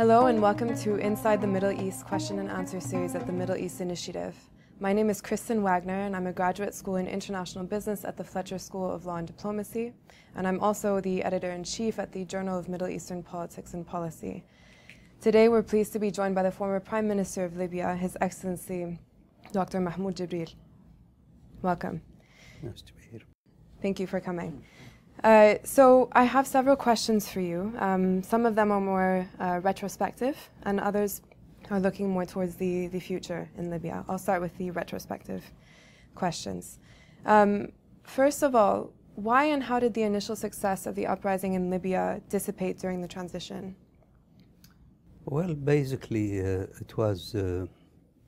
Hello and welcome to Inside the Middle East question and answer series at the Middle East Initiative. My name is Kristen Wagner and I'm a graduate school in international business at the Fletcher School of Law and Diplomacy, and I'm also the editor-in-chief at the Journal of Middle Eastern Politics and Policy. Today we're pleased to be joined by the former Prime Minister of Libya, His Excellency Dr. Mahmoud Jibril. Welcome. Nice to be here. Thank you for coming. So I have several questions for you. Some of them are more retrospective and others are looking more towards the future in Libya. I'll start with the retrospective questions. First of all, why and how did the initial success of the uprising in Libya dissipate during the transition? Well, basically, it was a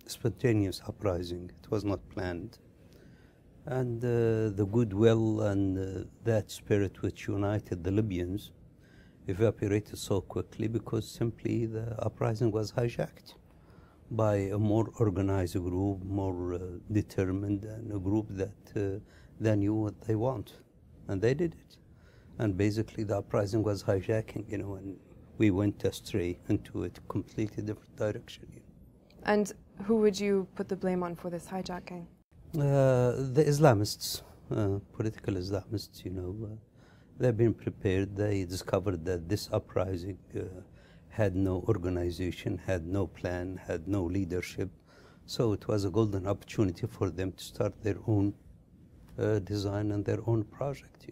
spontaneous uprising. It was not planned. And the goodwill and that spirit which united the Libyans evaporated so quickly because simply the uprising was hijacked by a more organized group, more determined, and a group that they knew what they want, and they did it. And basically the uprising was hijacking, and we went astray into a completely different direction. And who would you put the blame on for this hijacking? The Islamists, political Islamists, they've been prepared. They discovered that this uprising had no organization, had no plan, had no leadership. So it was a golden opportunity for them to start their own design and their own project.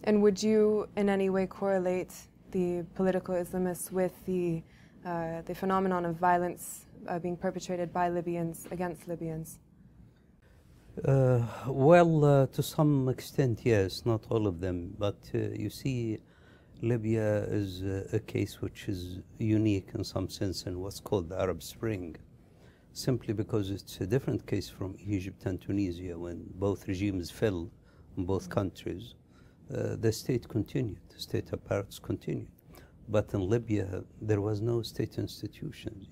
And would you in any way correlate the political Islamists with the phenomenon of violence being perpetrated by Libyans against Libyans? To some extent, yes, not all of them. But you see, Libya is a case which is unique in some sense in what's called the Arab Spring, simply because it's a different case from Egypt and Tunisia. When both regimes fell in both countries, the state continued, the state apparatus continued. But in Libya, there was no state institutions,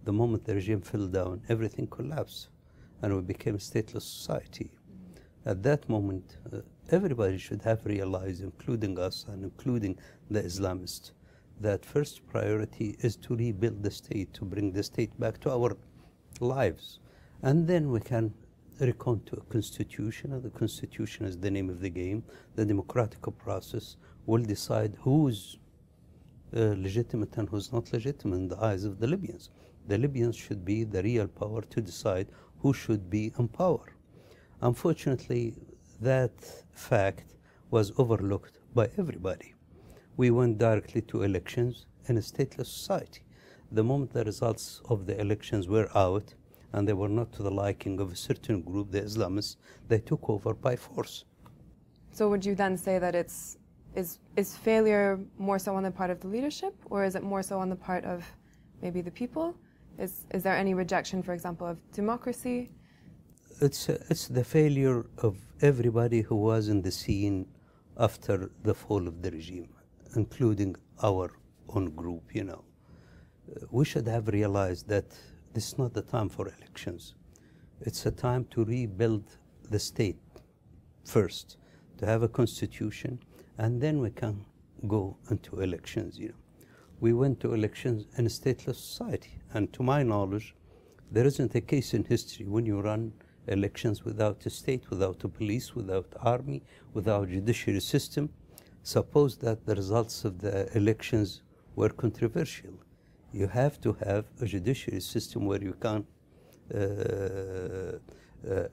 The moment the regime fell down, everything collapsed, and we became a stateless society. At that moment, everybody should have realized, including us and including the Islamists, that first priority is to rebuild the state, to bring the state back to our lives. And then we can recount to a constitution, and the constitution is the name of the game. The democratic process will decide who's legitimate and who's not legitimate in the eyes of the Libyans. The Libyans should be the real power to decide who should be in power. Unfortunately, that fact was overlooked by everybody. We went directly to elections in a stateless society. The moment the results of the elections were out, and they were not to the liking of a certain group, the Islamists, they took over by force. So would you then say that is failure more so on the part of the leadership, or is it more so on the part of maybe the people? Is there any rejection, for example, of democracy? It's the failure of everybody who was in the scene after the fall of the regime, including our own group, We should have realized that this is not the time for elections. It's a time to rebuild the state first, to have a constitution, and then we can go into elections, We went to elections in a stateless society. And to my knowledge, there isn't a case in history when you run elections without a state, without a police, without army, without judiciary system. Suppose that the results of the elections were controversial. You have to have a judiciary system where you can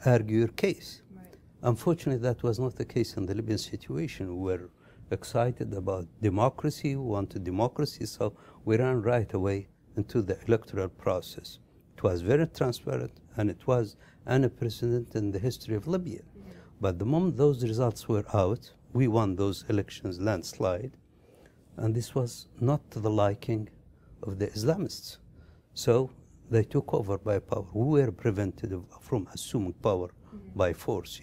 argue your case. Right. Unfortunately, that was not the case in the Libyan situation. We were excited about democracy, we wanted democracy, so we ran right away into the electoral process. It was very transparent, and it was unprecedented in the history of Libya. But the moment those results were out, we won those elections landslide, and this was not to the liking of the Islamists. So they took over by power. We were prevented from assuming power by force,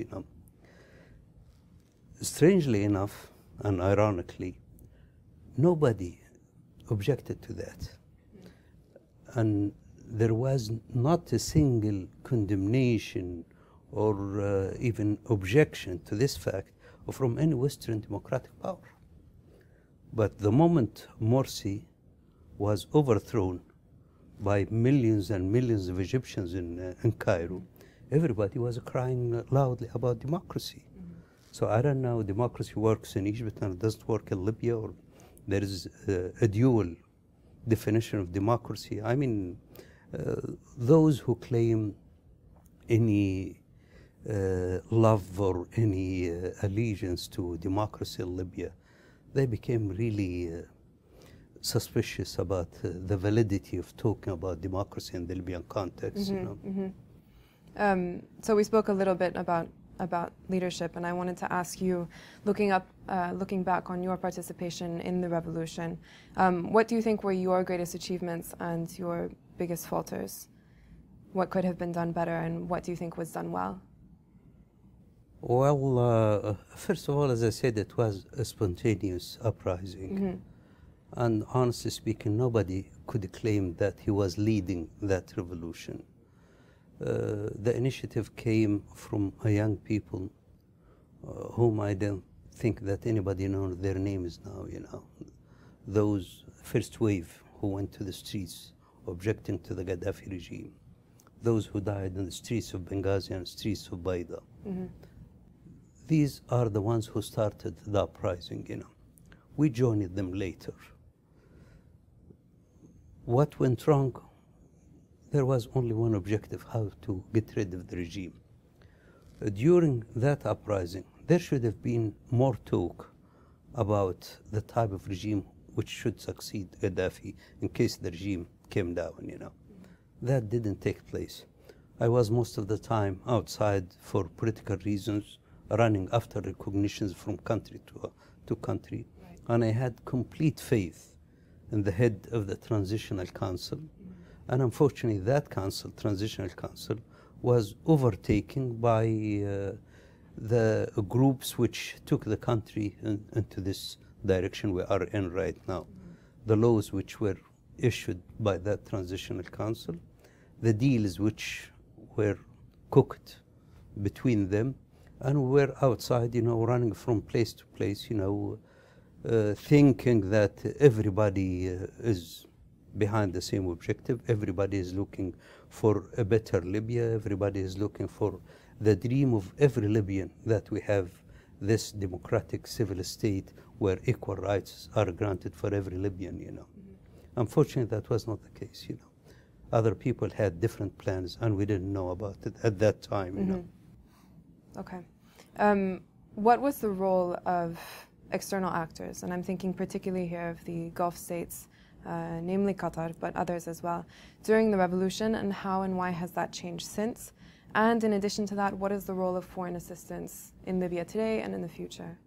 Strangely enough, and ironically, nobody objected to that. And there was not a single condemnation or even objection to this fact from any Western democratic power. But the moment Morsi was overthrown by millions and millions of Egyptians in Cairo, everybody was crying loudly about democracy. So I don't know, democracy works in Egypt and it doesn't work in Libya, or there is a dual definition of democracy. I mean, those who claim any love or any allegiance to democracy in Libya, they became really suspicious about the validity of talking about democracy in the Libyan context. You know? So we spoke a little bit about leadership, and I wanted to ask you, looking back on your participation in the revolution, what do you think were your greatest achievements and your biggest falters? What could have been done better, and what do you think was done well? Well, first of all, as I said, it was a spontaneous uprising. And honestly speaking, nobody could claim that he was leading that revolution. The initiative came from a young people whom I don't think that anybody knows their names now, you know. Those first wave who went to the streets objecting to the Gaddafi regime. Those who died in the streets of Benghazi and streets of Baida. These are the ones who started the uprising, you know. We joined them later. What went wrong? There was only one objective, how to get rid of the regime. During that uprising, there should have been more talk about the type of regime which should succeed Gaddafi in case the regime came down, you know. That didn't take place. I was most of the time outside for political reasons, running after recognitions from country to country. Right. And I had complete faith in the head of the Transitional Council. And unfortunately, that council, Transitional Council, was overtaken by the groups which took the country into this direction we are in right now. The laws which were issued by that Transitional Council, the deals which were cooked between them, and we were outside, you know, running from place to place, you know, thinking that everybody is behind the same objective. Everybody is looking for a better Libya. Everybody is looking for the dream of every Libyan, that we have this democratic civil state where equal rights are granted for every Libyan, you know. Unfortunately, that was not the case, you know. Other people had different plans, and we didn't know about it at that time, you know. Okay. What was the role of external actors? And I'm thinking particularly here of the Gulf states, namely Qatar, but others as well, during the revolution, and how and why has that changed since? And in addition to that, what is the role of foreign assistance in Libya today and in the future?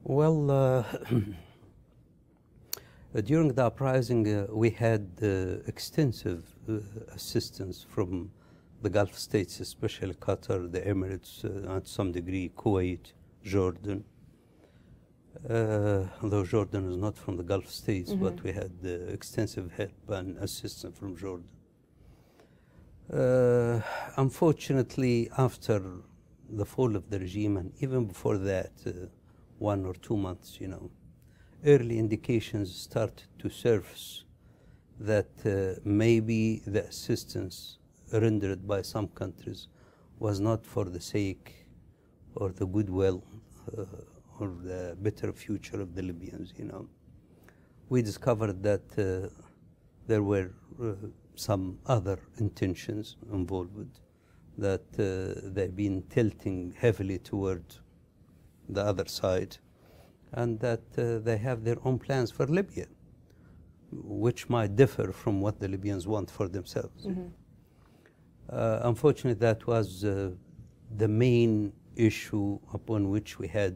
Well, during the uprising, we had extensive assistance from the Gulf states, especially Qatar, the Emirates, and to some degree Kuwait, Jordan. Though Jordan is not from the Gulf states, but we had extensive help and assistance from Jordan. Unfortunately, after the fall of the regime, and even before that, 1 or 2 months, you know, early indications started to surface that maybe the assistance rendered by some countries was not for the sake or the goodwill or the better future of the Libyans, you know. We discovered that there were some other intentions involved, that they've been tilting heavily toward the other side, and that they have their own plans for Libya, which might differ from what the Libyans want for themselves. Unfortunately, that was the main issue upon which we had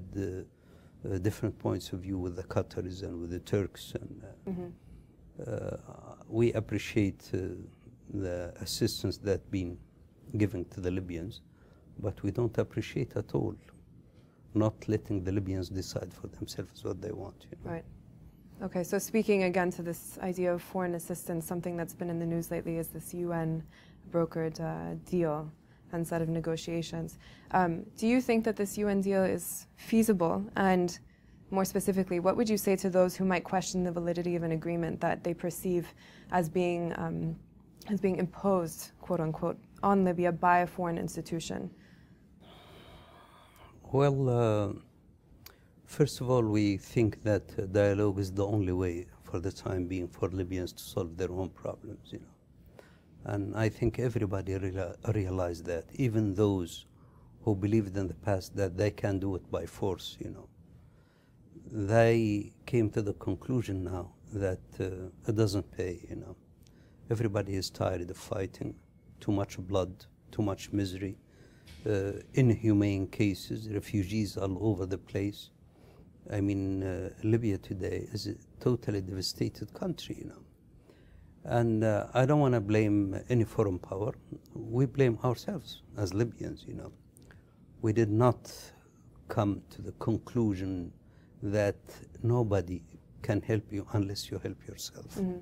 different points of view with the Qataris and with the Turks. And we appreciate the assistance that's been given to the Libyans, but we don't appreciate at all not letting the Libyans decide for themselves what they want. You know? Right. Okay, so speaking again to this idea of foreign assistance, something that's been in the news lately is this UN brokered deal and set of negotiations. Do you think that this UN deal is feasible? And more specifically, what would you say to those who might question the validity of an agreement that they perceive as being imposed, quote unquote, on Libya by a foreign institution? Well, first of all, we think that dialogue is the only way for the time being for Libyans to solve their own problems, you know. And I think everybody realized that, even those who believed in the past that they can do it by force, you know. They came to the conclusion now that it doesn't pay, you know. Everybody is tired of fighting, too much blood, too much misery, inhumane cases, refugees all over the place. I mean, Libya today is a totally devastated country, you know. And I don't want to blame any foreign power. We blame ourselves as Libyans, you know. We did not come to the conclusion that nobody can help you unless you help yourself. Mm-hmm.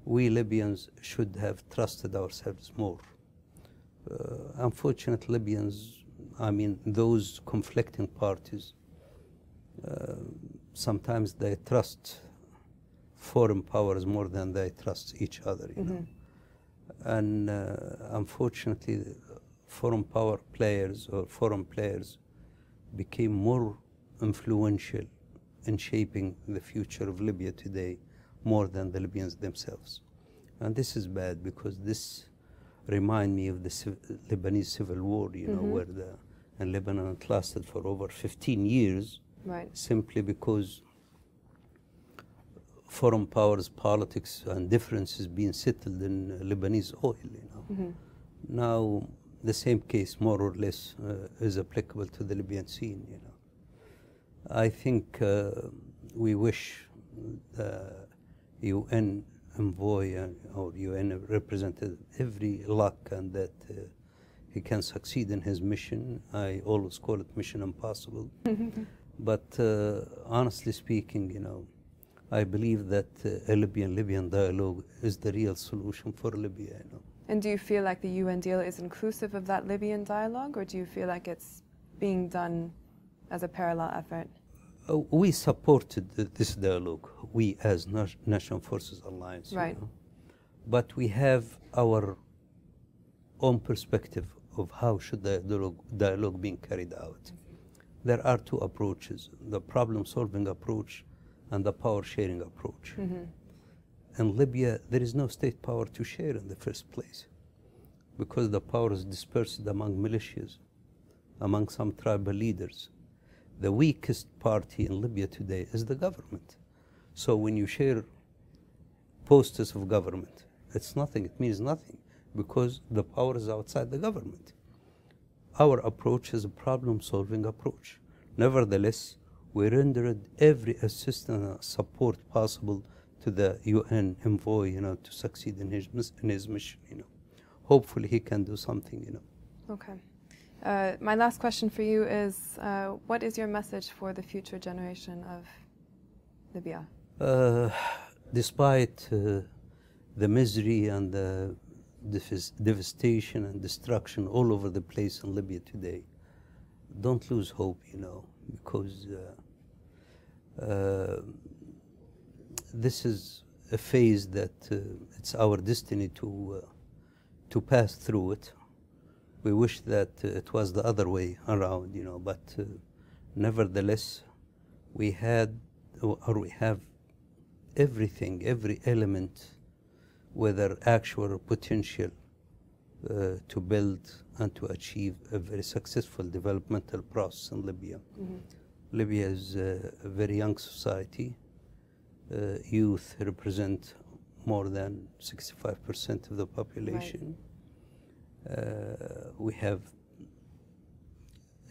We Libyans should have trusted ourselves more. Unfortunately, Libyans, I mean, those conflicting parties, sometimes they trust foreign powers more than they trust each other, you know. And unfortunately, foreign power players or foreign players became more influential in shaping the future of Libya today more than the Libyans themselves. And this is bad, because this reminds me of the Lebanese civil war, you know, where in Lebanon it lasted for over 15 years, right, simply because foreign powers, politics, and differences being settled in Lebanese oil, you know. Now, the same case, more or less, is applicable to the Libyan scene, you know. I think we wish the UN envoy or UN representative every luck, and that he can succeed in his mission. I always call it mission impossible. But honestly speaking, you know, I believe that a Libyan dialogue is the real solution for Libya, you know. And do you feel like the UN deal is inclusive of that Libyan dialogue, or do you feel like it's being done as a parallel effort? We supported this dialogue, we as National Forces Alliance, right, you know? But we have our own perspective of how should the dialogue being carried out. There are two approaches, the problem-solving approach and the power-sharing approach. In Libya, there is no state power to share in the first place, because the power is dispersed among militias, among some tribal leaders. The weakest party in Libya today is the government. So when you share posters of government, it's nothing, it means nothing, because the power is outside the government. Our approach is a problem-solving approach. Nevertheless, we rendered every assistance and support possible to the UN envoy, you know, to succeed in his mission, you know. Hopefully he can do something, you know. Okay. My last question for you is, what is your message for the future generation of Libya? Despite the misery and the devastation and destruction all over the place in Libya today, don't lose hope, you know, because this is a phase that it's our destiny to pass through it. We wish that it was the other way around, you know, but nevertheless, we have everything, every element, whether actual or potential, to build and to achieve a very successful developmental process in Libya. Libya is a very young society. Youth represent more than 65% of the population. Right. We have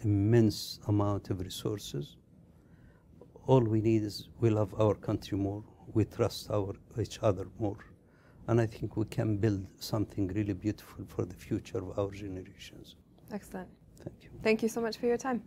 immense amount of resources. All we need is we love our country more, we trust each other more, and I think we can build something really beautiful for the future of our generations. Excellent. Thank you. Thank you so much for your time.